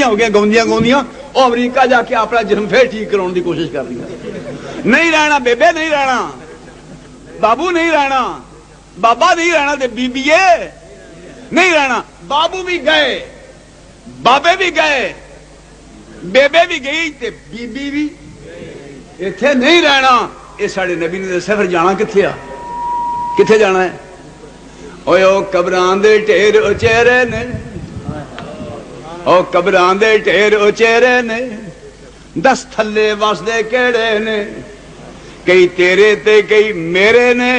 بڑھیاں ہو گیا گاؤندیاں گاؤندیاں وہ امریکہ جا کے اپنا جسم پھر ٹھیک کراؤن کی کوشش کر رہی ہیں. نہیں رہنا بیبے, نہیں رہنا بابو, نہیں رہنا بابا, نہیں رہنا تے بیبیے نہیں رہنا. بابو بھی گئے, بابے بھی گئے, بیبے بھی گئی تے بی بی بھی اتنے نہیں رہنا. یہ سارے نبی نے دسیا پھر جانا کتنے آ, کتنے جانا ہے؟ اوے او قبران دے ٹھیر اچیرے نے, او قبران دے ٹھیر اچیرے نے, دس تھلے وسدے کیڑے نے, کئی تیرے تے کئی میرے نے,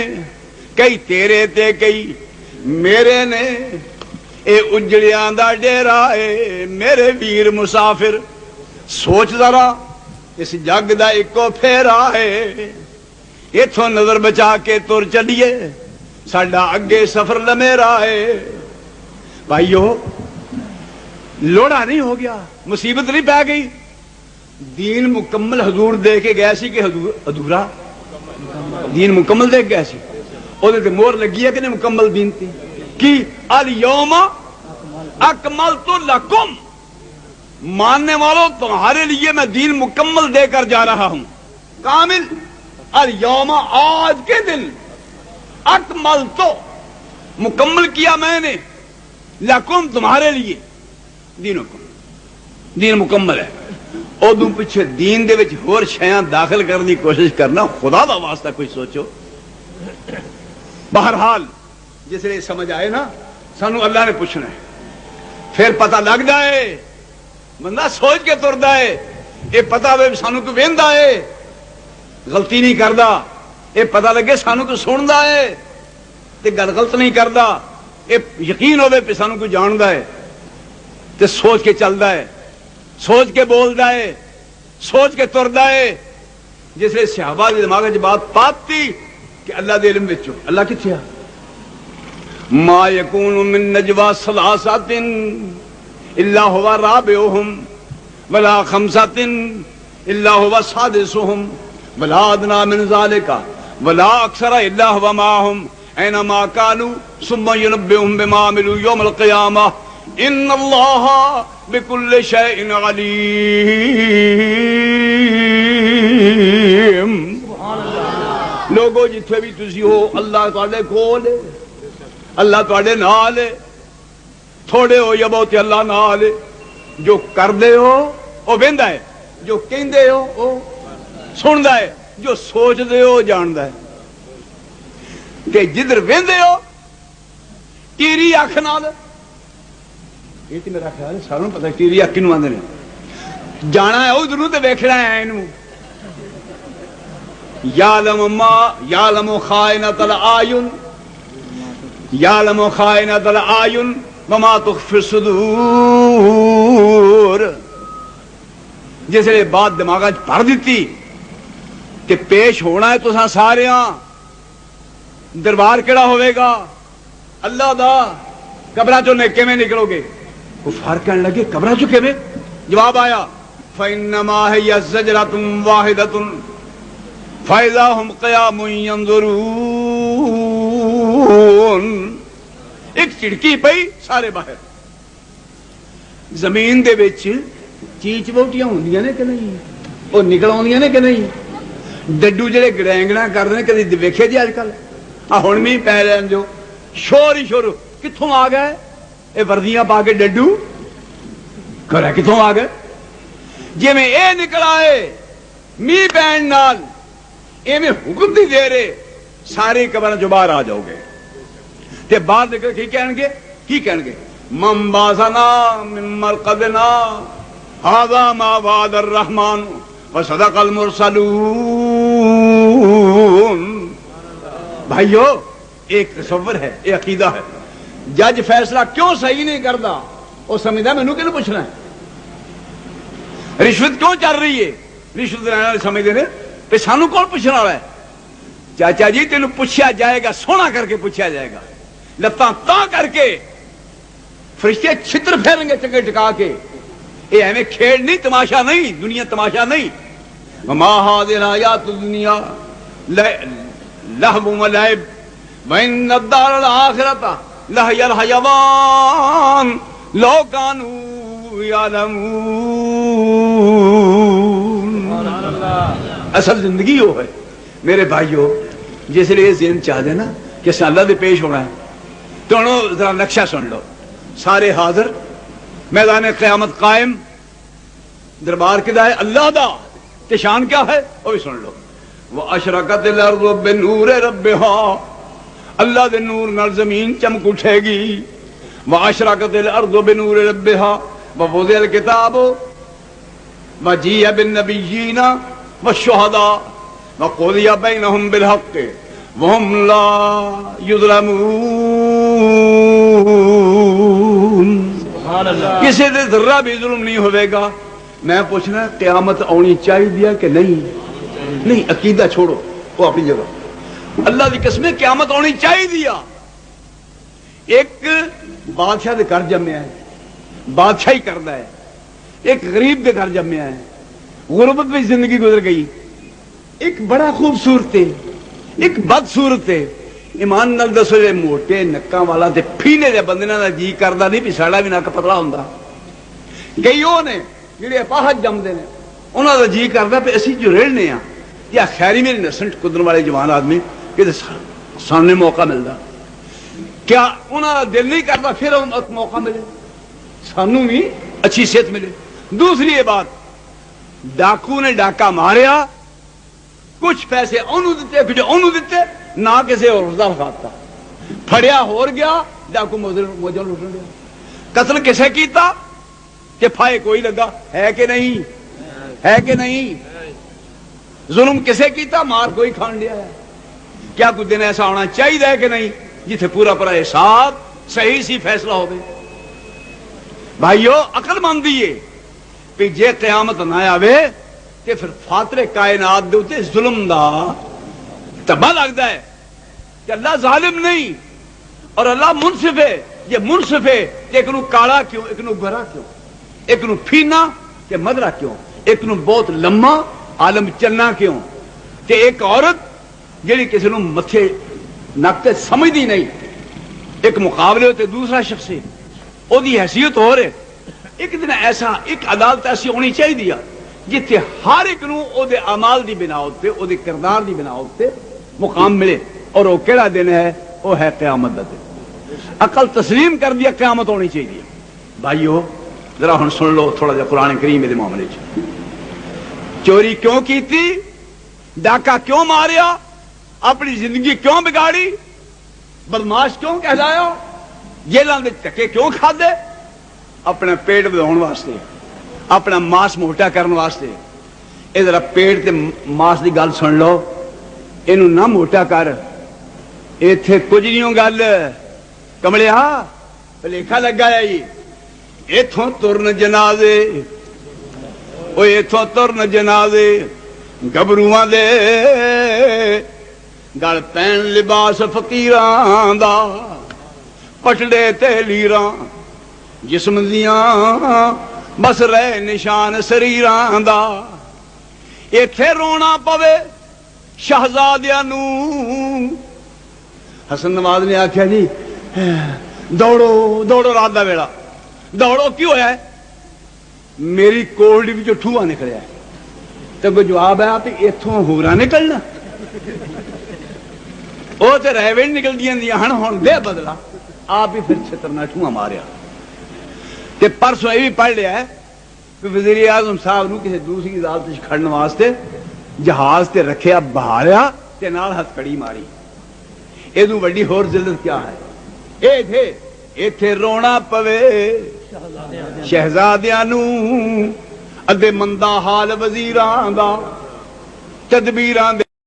کئی تیرے تے کئی میرے نے. اے اجڑیاں دا ڈیرا اے میرے ویر مسافر, سوچ ذرا اس جگ دا ایکو پھیرا ہے. اتھوں نظر بچا کے تر چلیے ساڈا اگے سفر لمیرا ہے. بھائیو لوڑا نہیں ہو گیا, مصیبت نہیں پہ گئی. دین مکمل حضور دے کے گئے سی کہ ادھورا دین مکمل دے گئے سی. وہ مور لگی ہے کہ نہیں مکمل دین تھی کی الیوم اکملت لکم, ماننے والوں تمہارے لیے میں دین مکمل دے کر جا رہا ہوں. کامل الیوم, آج کے دن, اکملت مکمل کیا میں نے, لکم تمہارے لیے, دین مکمل ہے. ادو پیچھے دین دے وچ ہور شیاں داخل کرنے کی کوشش کرنا خدا دا واسطہ کوئی سوچو. بہرحال جس نے سمجھ آئے نا سانو اللہ نے پوچھنا ہے, پھر پتہ لگ جائے بندہ سوچ کے تردا ہے. یہ پتہ ہوئے سانو کوئی ویندا ہے غلطی نہیں کردا, یہ پتہ لگے سانو کوئی سندا ہے تے گل غلط نہیں کردا, یہ یقین ہوئے پہ سانو کوئی جاندا ہے تے سوچ کے چلدا ہے, سوچ کے بولدا ہے, سوچ کے تردا ہے. جس نے صحابہ کے دماغ وچ بات پاتی کہ اللہ دے علم وچ اللہ کتھے آ, ما یکون من نجوا ثلاثۃ الا هو رابعهم ولا خمسۃ الا هو سادسهم ولا ادنى من ذلك ولا اکثر الا هو معهم اينما كانوا ثم ينبئهم بما عملوا يوم القيامه ان الله بكل شيء عليم. لوگو جتھے بھی تسی ہو اللہ تواڈے کول ہے, اللہ تواڈے نال ہے, تھوڑے ہو یا بہتے اللہ نال ہے. جو کردے ہو وہ ویندا ہے, جو کہندے ہو وہ سندا ہے, جو سوچدے ہو جاندا ہے. کہ جدھر ویندے ہو ٹیری اکھ نال, یہ تے میرا خیال ہے ساروں پتہ ہے ٹیری اکھ کینوں آندے نے, جانا ہے ادھر تے ویکھنا ہے اینوں. یعلم خائنۃ الاعین, یعلم خائنۃ الاعین وما تخفی الصدور. جس نے بات دماغ وچ بھر دیتی کہ پیش ہونا ہے تو سارے دربار کیڑا ہوئے گا اللہ دا, قبراں چوں کیویں نکلو گے؟ کفار کہنے لگے قبراں چوں کیویں؟ جواب آیا فإنما هي زجرۃ واحدۃ فإذا هم قیام ينظرون. ایک چڑکی پئی سارے باہر. زمین دے وچ چیچ بوٹیاں ہوندیاں نے کہ نہیں, وہ نکل آؤندیاں نے کہ نہیں؟ ڈڈو جڑے گڑینگڑا کردے نے کدی ویکھے جی اج کل؟ ہن بھی پی رہن جو شور ہی شور, کتھوں آ گئے یہ وردیاں پا کے ڈڈو کرے, کتھوں آ گئے؟ جی میں اے نکل آئے می پین نال ایویں حکم دی دے رہے ساری قبراں چوں باہر آ جاؤ گے. تے باہر نکل کی کہن گے, کی کہن گے؟ من باسنا من مرقدنا هذا ما وعد الرحمن وصدق المرسلون. بھائیو ایک تصور ہے, ایک عقیدہ ہے. جج فیصلہ کیوں صحیح نہیں کرتا وہ سمجھتا مینوں کیوں پوچھنا ہے؟ رشوت کیوں چل رہی ہے؟ رشوت لینا سمجھتے ہیں کہ سانو کون پوچھنا والا ہے؟ چاچا جی تینوں پوچھا جائے گا, سونا کر کے پوچھا جائے گا, لتاں تاں کر کے فرشتے چھتر پھیریں گے چنگے ٹکا کے. یہ ایویں کھیل نہیں, تماشا نہیں, دنیا تماشا نہیں. وما هذه الحیات الدنیا لہو ولعب وان الدار الاخرۃ لہی الحیوان لو کانوا یعلمون۔ اصل زندگی وہ ہے میرے بھائیوں، جس لیے ذہن چاہ دے نا کہ اللہ دے پیش ہونا ہے تو ذرا نقشہ سن لو، سارے حاضر، میدان قیامت قائم، دربار کدا ہے؟ اللہ دا، تے شان کیا ہے وہ بھی سن لو۔ وَأَشْرَقَتِ الْأَرْضُ بِنُورِ رَبِّهَا، اللہ دے نور نال زمین چمک اٹھے گی۔ وَأَشْرَقَتِ الْأَرْضُ بِنُورِ رَبِّهَا وَوُضِعَ الْكِتَابُ وَجِيءَ بِالنَّبِيِّينَ وَالشُّهَدَاءِ وَقُضِيَ بَيْنَهُم بِالْحَقِّ وَهُمْ لَا يُظْلَمُونَ۔ کسی دے ذرہ بھی ظلم نہیں ہوئے گا۔ میں پوچھنا قیامت آنی چاہیے کہ نہیں؟ نہیں، عقیدہ چھوڑو وہ اپنی جگہ، اللہ کی قسم قیامت آنی چاہیے۔ ایک بادشاہ دے گھر جمیا ہے، بادشاہی کرتا ہے، ایک غریب دے گھر جمیا ہے، غربت میں زندگی گزر گئی، ایک بڑا خوبصورت ہے، ایک بدصورت ہے۔ ایمان نال دسو، جے موٹے نکاں والا تے پھینے دے بندے دا جی کردا نہیں بھی ساڈا بھی نک پتلا ہوندا۔ کئی وہ نے جڑے اپاہج جمدے نے، انہاں دا جی کردا پہ اسی جو رہنے ہاں یا خیری میری نسنٹ قدر والے جوان آدمی کہ سامنے موقع ملتا، کیا انہاں دا دل نہیں کرتا پھر موقع ملے، سانوں بھی اچھی صحت ملے؟ دوسری یہ بات، ڈاکو نے ڈاکا ماریا، کچھ پیسے انہوں دیتے، کچھ انہوں دیتے، نہ کسی اور دا کھاتا، پھڑیا ہور گیا، ڈاکو موجل اٹھن گیا۔ قتل کسے کیتا کہ پھائے کوئی لگا ہے کہ نہیں؟ ہے کہ نہیں؟ ظلم کسے کیتا؟ مار کوئی کھان لیا ہے۔ کیا کچھ دن ایسا ہونا چاہیے کہ نہیں جتھے پورا پورا حساب صحیح سی فیصلہ ہو گئے؟ بھائیو عقل مندی ہے کہ جے قیامت نہ آوے کہ پھر فاتر کائنات دے اوتے ظلم دا تبا لگتا ہے کہ اللہ ظالم نہیں اور اللہ منصف ہے۔ یہ منصف ہے کہ ایک نو کالا کیوں، ایک نو گہرا کیوں، ایک نو پھینا کہ مدرا کیوں، ایک نو بہت لمبا عالم چلنا کیوں، کہ ایک عورت جیڑی کسی نو متھے نکتے سمجھتی نہیں، ایک مقابلے ہوتے دوسرا شخص ہے او دی حیثیت ہو رہے۔ ایک دن ایسا ایک عدالت ایسی ہونی چاہیے جتھے ہر ایک نو او دے اعمال دی بنا تے او دے کردار دی بنا تے مقام ملے، اور وہ کیڑا دن ہے؟ وہ ہے قیامت دا دن۔ عقل تسلیم کر دیا قیامت ہونی چاہیے۔ بھائیو ذرا ہن سن لو تھوڑا جا قرآن کریم دے معاملے چ۔ چوری کیوں کیتی؟ ڈاکہ کیوں ماریا؟ اپنی زندگی کیوں بگاڑی؟ بدماش کیوں کہلایا؟ جیلاں دے ٹکے کیوں کھادے؟ اپنا پیٹ بڑھاؤن واسطے، اپنا ماس موٹا کرنے واسطے۔ اے ذرا پیٹ تے ماس دی گل سن لو، اینو نہ موٹا کر، ایتھے کچھ نہیں گل کملیا، بھلیکھا لگا ہے جی۔ ایتھوں ترن جنازے، او ایتھوں ترن جنازے، گبروਆਂ دے گل پین لباس فقیراں دا، پٹڑے تے لیراں جسم دیاں بس رہے نشان سریراں دا۔ ایتھے رونا پوے شہزادیاں نو۔ حسن نواز نے آخیا جی دوڑو دوڑو، رات دا ویلا دوڑو، کی ہویا ہے؟ میری کوڑی بھی جو ٹھوا نکلیا ہے، تو کوئی جواب ہے آپ اتوں ہورا نکلنا، وہ تو ریوڑ نکل دیا ہن ہن دے بدلا، آپ ہی پھر چھترنا ٹھوا ماریا۔ تے پرسوں یہ بھی پڑھ لیا ہے کہ وزیر اعظم صاحب نو کسی دوسری عدالت کھڑن واسطے جہاز تے رکھیا، بہاریا تے نال ہتھ کڑی ماری۔ ادو وڈی ہور ذلت کیا ہے؟ ایتھے رونا پوے شہزادیاں نو، ادے مندا حال وزیراں دا، تدبیراں